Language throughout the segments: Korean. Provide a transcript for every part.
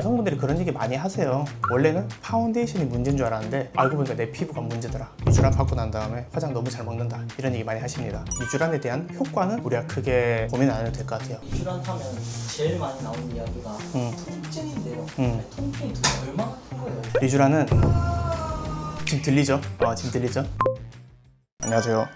여성분들이 그런 얘기 많이 하세요. 원래는 파운데이션이 문제인 줄 알았는데 알고 보니까 내 피부가 문제더라. 리쥬란 받고 난 다음에 화장 너무 잘 먹는다. 이런 얘기 많이 하십니다. 리쥬란에 대한 효과는 우리가 크게 고민 안 해도 될 것 같아요. 리쥬란 하면 제일 많이 나오는 이야기가 통증인데요. 통증이 도대체 얼마나 큰 거예요? 리쥬란은 지금 들리죠? 지금 들리죠? 안녕하세요.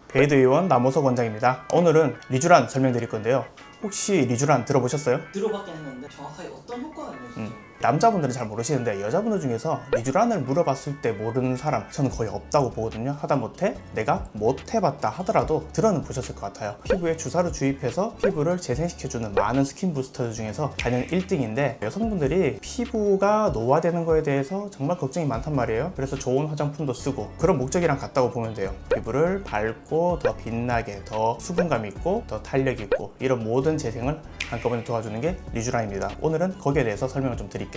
베이드 의원 남호석 원장입니다. 오늘은 리쥬란 설명드릴 건데요. 혹시 리쥬란 들어보셨어요? 들어봤긴 했는데 정확하게 어떤 효과가 있는지 남자분들은 잘 모르시는데 여자분들 중에서 리쥬란을 물어봤을 때 모르는 사람 저는 거의 없다고 보거든요. 하다못해 내가 못 해봤다 하더라도 들어는 보셨을 것 같아요. 피부에 주사를 주입해서 피부를 재생시켜주는 많은 스킨 부스터들 중에서 단연 1등인데 여성분들이 피부가 노화되는 거에 대해서 정말 걱정이 많단 말이에요. 그래서 좋은 화장품도 쓰고 그런 목적이랑 같다고 보면 돼요. 피부를 밝고 더 빛나게 더 수분감 있고 더 탄력 있고 이런 모든 재생을 한꺼번에 도와주는 게 리쥬란입니다. 오늘은 거기에 대해서 설명을 좀 드릴게요.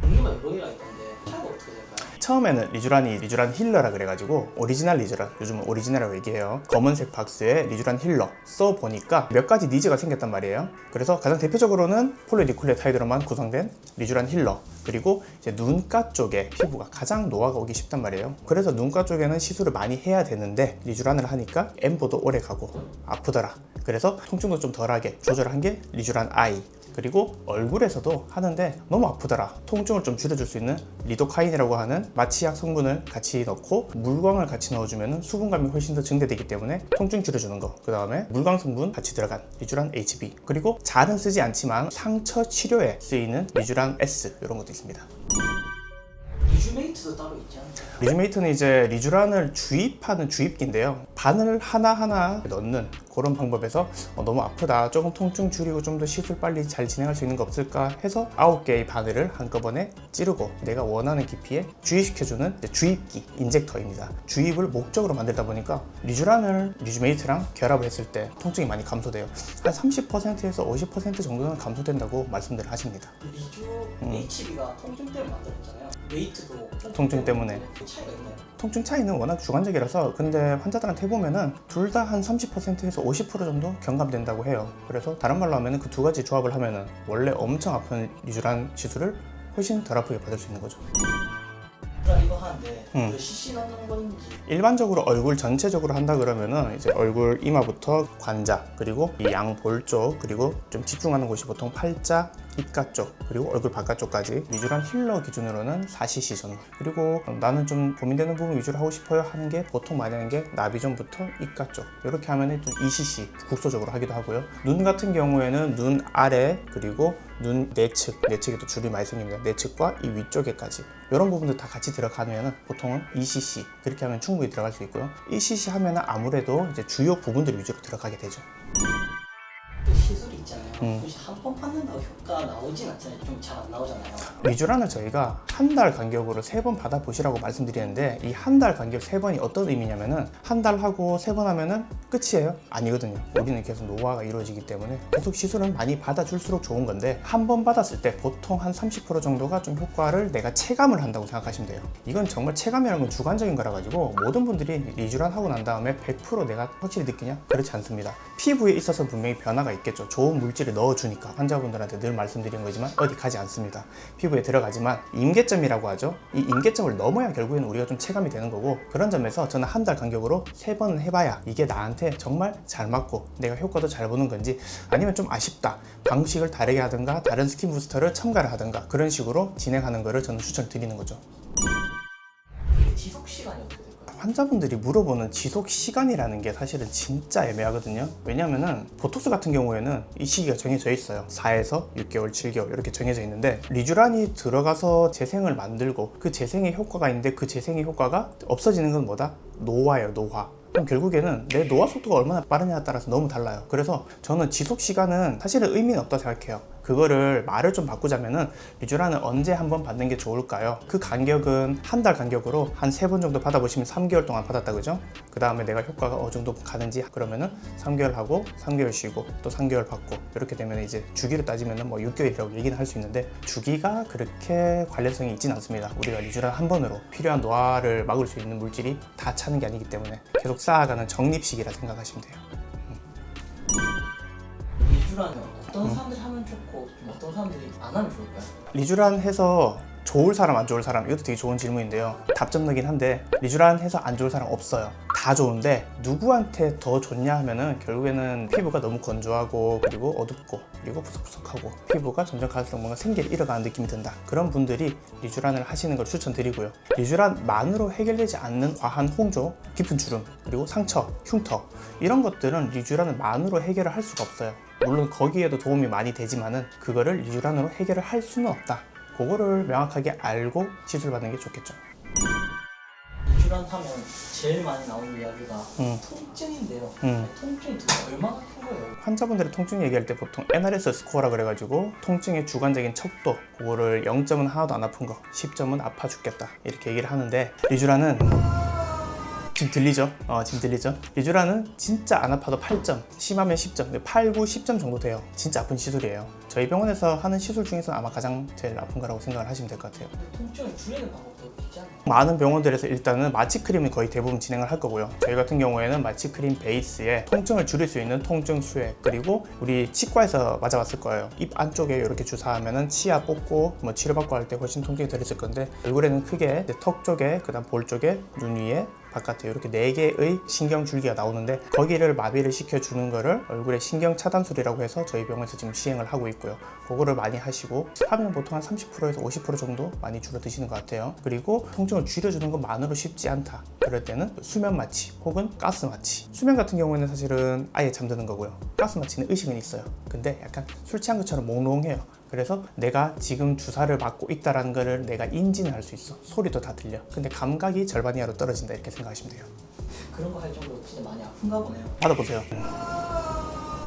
종류가 여러 개가 있던데 차이가 어떻게 될까요? 처음에는 리쥬란 힐러라 그래가지고 오리지널 리쥬란, 요즘은 오리지널이라고 얘기해요. 검은색 박스에 리쥬란 힐러 써보니까 몇 가지 니즈가 생겼단 말이에요. 그래서 가장 대표적으로는 폴리니클레오타이드로만 구성된 리쥬란 힐러, 그리고 이제 눈가 쪽에 피부가 가장 노화가 오기 쉽단 말이에요. 그래서 눈가 쪽에는 시술을 많이 해야 되는데 리쥬란을 하니까 엠보도 오래 가고 아프더라. 그래서 통증도 좀 덜하게 조절한 게 리쥬란 아이. 그리고 얼굴에서도 하는데 너무 아프더라. 통증을 좀 줄여줄 수 있는 리도카인이라고 하는 마취약 성분을 같이 넣고 물광을 같이 넣어주면 수분감이 훨씬 더 증대되기 때문에 통증 줄여주는 거. 그 다음에 물광 성분 같이 들어간 리쥬란 HB. 그리고 잘은 쓰지 않지만 상처 치료에 쓰이는 리쥬란 S, 이런 것도 있습니다. 리쥬메이트도 따로 있지 않나요? 리쥬메이트는 이제 리쥬란을 주입하는 주입기인데요. 바늘 하나하나 넣는 그런 방법에서 너무 아프다, 조금 통증 줄이고 좀 더 시술 빨리 잘 진행할 수 있는 거 없을까 해서 9개의 바늘을 한꺼번에 찌르고 내가 원하는 깊이에 주입시켜주는 주입기, 인젝터입니다. 주입을 목적으로 만들다 보니까 리쥬란을 리쥬메이트랑 결합을 했을 때 통증이 많이 감소돼요. 한 30%에서 50% 정도는 감소된다고 말씀들 하십니다. 리쥬 HB가 통증 때문에 만들었잖아요. 메이트도 통증 때문에. 그 차이가 있나요? 통증 차이는 워낙 주관적이라서, 근데 환자들한테 해보면은 둘 다 한 30%에서 50% 정도 경감된다고 해요. 그래서 다른 말로 하면은 그 두 가지 조합을 하면은 원래 엄청 아픈 리쥬란 시술을 훨씬 덜 아프게 받을 수 있는 거죠. 이거 하는데 몇 cc 넣는 건지 일반적으로 얼굴 전체적으로 한다 그러면은 이제 얼굴 이마부터 관자, 그리고 이 양 볼 쪽, 그리고 좀 집중하는 곳이 보통 팔자, 입가 쪽, 그리고 얼굴 바깥쪽까지 리쥬란 힐러 기준으로는 4cc 정도. 그리고 나는 좀 고민되는 부분 위주로 하고 싶어요 하는 게 보통 많이 하는 게 나비존부터 입가 쪽, 이렇게 하면은 좀 2cc 국소적으로 하기도 하고요. 눈 같은 경우에는 눈 아래, 그리고 눈 내측에도 줄이 많이 생깁니다. 내측과 이 위쪽에까지 이런 부분들 다 같이 들어가면은 보통은 2cc, 그렇게 하면 충분히 들어갈 수 있고요. 2cc 하면은 아무래도 이제 주요 부분들 위주로 들어가게 되죠. 그 시술이 있잖아요. 혹시 한 번 받는다고 효과 나오진 않잖아요. 좀 잘 안 나오잖아요. 리쥬란을 저희가 한 달 간격으로 3번 받아보시라고 말씀드리는데, 이 한 달 간격 3번이 어떤 의미냐면은 한 달 하고 3번 하면은 끝이에요? 아니거든요. 우리는 계속 노화가 이루어지기 때문에 계속 시술은 많이 받아줄수록 좋은 건데, 한 번 받았을 때 보통 한 30% 정도가 좀 효과를 내가 체감을 한다고 생각하시면 돼요. 이건 정말 체감이라는 건 주관적인 거라 가지고 모든 분들이 리쥬란 하고 난 다음에 100% 내가 확실히 느끼냐? 그렇지 않습니다. 피부에 있어서 분명히 변화가 있겠죠. 좋은 물질을 넣어주니까. 환자분들한테 늘 말씀드리는 거지만 어디 가지 않습니다. 피부에 들어가지만 임계점이라고 하죠. 이 임계점을 넘어야 결국에는 우리가 좀 체감이 되는 거고, 그런 점에서 저는 한 달 간격으로 3번은 해봐야 이게 나한테 정말 잘 맞고 내가 효과도 잘 보는 건지, 아니면 좀 아쉽다, 방식을 다르게 하든가 다른 스킨 부스터를 첨가를 하든가 그런 식으로 진행하는 거를 저는 추천드리는 거죠. 지속 시간이 어떻게 될까요? 환자분들이 물어보는 지속 시간이라는 게 사실은 진짜 애매하거든요. 왜냐면은 보톡스 같은 경우에는 이 시기가 정해져 있어요. 4에서 6개월, 7개월 이렇게 정해져 있는데, 리쥬란이 들어가서 재생을 만들고 그 재생의 효과가 있는데 그 재생의 효과가 없어지는 건 뭐다? 노화예요, 노화. 그럼 결국에는 내 노화 속도가 얼마나 빠르냐에 따라서 너무 달라요. 그래서 저는 지속 시간은 사실은 의미는 없다고 생각해요. 그거를 말을 좀 바꾸자면은 리쥬란을 언제 한번 받는 게 좋을까요? 그 간격은 한 달 간격으로 한 3번 정도 받아보시면 3개월 동안 받았다, 그죠? 그 다음에 내가 효과가 어느 정도 가는지 그러면은 3개월 하고 3개월 쉬고 또 3개월 받고, 이렇게 되면 이제 주기로 따지면은 뭐 6개월이라고 얘기는 할 수 있는데, 주기가 그렇게 관련성이 있진 않습니다. 우리가 리쥬란 한 번으로 필요한 노화를 막을 수 있는 물질이 다 차는 게 아니기 때문에 쌓아가는 적립식이라 생각하시면 돼요. 리쥬란은 어떤 어떤 사람들이 하면 좋고 좀 어떤 사람들이 안 하면 좋을까요? 리쥬란 해서 좋을 사람 안 좋을 사람, 이것도 되게 좋은 질문인데요. 답정너긴 한데 리쥬란 해서 안 좋을 사람 없어요. 다 좋은데 누구한테 더 좋냐 하면은 결국에는 피부가 너무 건조하고 그리고 어둡고 그리고 푸석푸석하고 피부가 점점 갈수록 뭔가 생기를 잃어가는 느낌이 든다. 그런 분들이 리쥬란을 하시는 걸 추천드리고요. 리쥬란만으로 해결되지 않는 과한 홍조, 깊은 주름, 그리고 상처, 흉터 이런 것들은 리쥬란만으로 해결을 할 수가 없어요. 물론 거기에도 도움이 많이 되지만은 그거를 리쥬란으로 해결을 할 수는 없다. 그거를 명확하게 알고 시술받는 게 좋겠죠. 리쥬란 하면 제일 많이 나오는 이야기가 통증인데요. 통증이 도대체 얼마나 큰 거예요? 환자분들이 통증 얘기할 때 보통 NRS 스코어라 그래가지고 통증의 주관적인 척도, 그거를 0점은 하나도 안 아픈 거, 10점은 아파 죽겠다 이렇게 얘기를 하는데 리쥬란은 지금 들리죠? 지금 들리죠? 리쥬란은 진짜 안 아파도 8점, 심하면 10점, 8, 9, 10점 정도 돼요. 진짜 아픈 시술이에요. 저희 병원에서 하는 시술 중에서 아마 가장 제일 아픈 거라고 생각을 하시면 될 것 같아요. 통증을 줄이는 방법도 있지 않나요? 많은 병원들에서 일단은 마취크림을 거의 대부분 진행을 할 거고요. 저희 같은 경우에는 마취크림 베이스에 통증을 줄일 수 있는 통증 수액, 그리고 우리 치과에서 맞아봤을 거예요. 입 안쪽에 이렇게 주사하면은 치아 뽑고 뭐 치료받고 할 때 훨씬 통증이 덜 있을 건데, 얼굴에는 크게 턱 쪽에, 그다음 볼 쪽에, 눈 위에, 바깥에 이렇게 4개의 신경 줄기가 나오는데 거기를 마비를 시켜주는 거를 얼굴에 신경 차단술이라고 해서 저희 병원에서 지금 시행을 하고 있고요. 그거를 많이 하시고 하면 보통 한 30%에서 50% 정도 많이 줄어드시는 것 같아요. 그리고 통증을 줄여주는 것만으로 쉽지 않다. 그럴 때는 수면 마취 혹은 가스 마취. 수면 같은 경우에는 사실은 아예 잠드는 거고요. 가스 마취는 의식은 있어요. 근데 약간 술 취한 것처럼 몽롱해요. 그래서 내가 지금 주사를 맞고 있다는 거를 내가 인지는 할 수 있어. 소리도 다 들려. 근데 감각이 절반 이하로 떨어진다 이렇게 생각하시면 돼요. 그런 거 할 정도로 진짜 많이 아픈가 보네요. 받아보세요.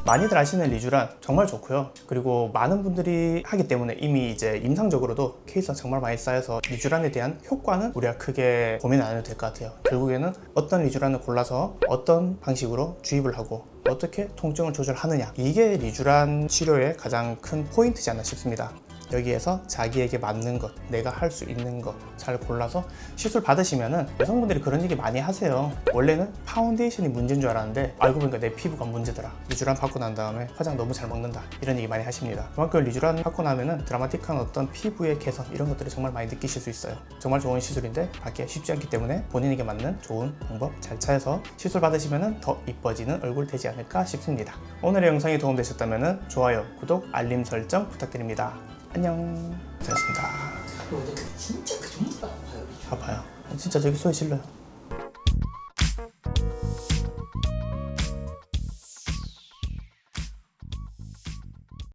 많이들 아시는 리쥬란 정말 좋고요. 그리고 많은 분들이 하기 때문에 이미 이제 임상적으로도 케이스가 정말 많이 쌓여서 리쥬란에 대한 효과는 우리가 크게 고민 안 해도 될 것 같아요. 결국에는 어떤 리쥬란을 골라서 어떤 방식으로 주입을 하고 어떻게 통증을 조절하느냐, 이게 리쥬란 치료의 가장 큰 포인트지 않나 싶습니다. 여기에서 자기에게 맞는 것, 내가 할 수 있는 것 잘 골라서 시술 받으시면은, 여성분들이 그런 얘기 많이 하세요. 원래는 파운데이션이 문제인 줄 알았는데 알고 보니까 내 피부가 문제더라. 리쥬란 받고 난 다음에 화장 너무 잘 먹는다, 이런 얘기 많이 하십니다. 그만큼 리쥬란 받고 나면은 드라마틱한 어떤 피부의 개선, 이런 것들을 정말 많이 느끼실 수 있어요. 정말 좋은 시술인데 받기가 쉽지 않기 때문에 본인에게 맞는 좋은 방법 잘 찾아서 시술 받으시면은 더 이뻐지는 얼굴 되지 않을까 싶습니다. 오늘의 영상이 도움되셨다면 좋아요, 구독, 알림 설정 부탁드립니다. 안녕. 잘했습니다. 근데 진짜 그 정도로 아파요. 아파요. 진짜 저기 소리 질러요.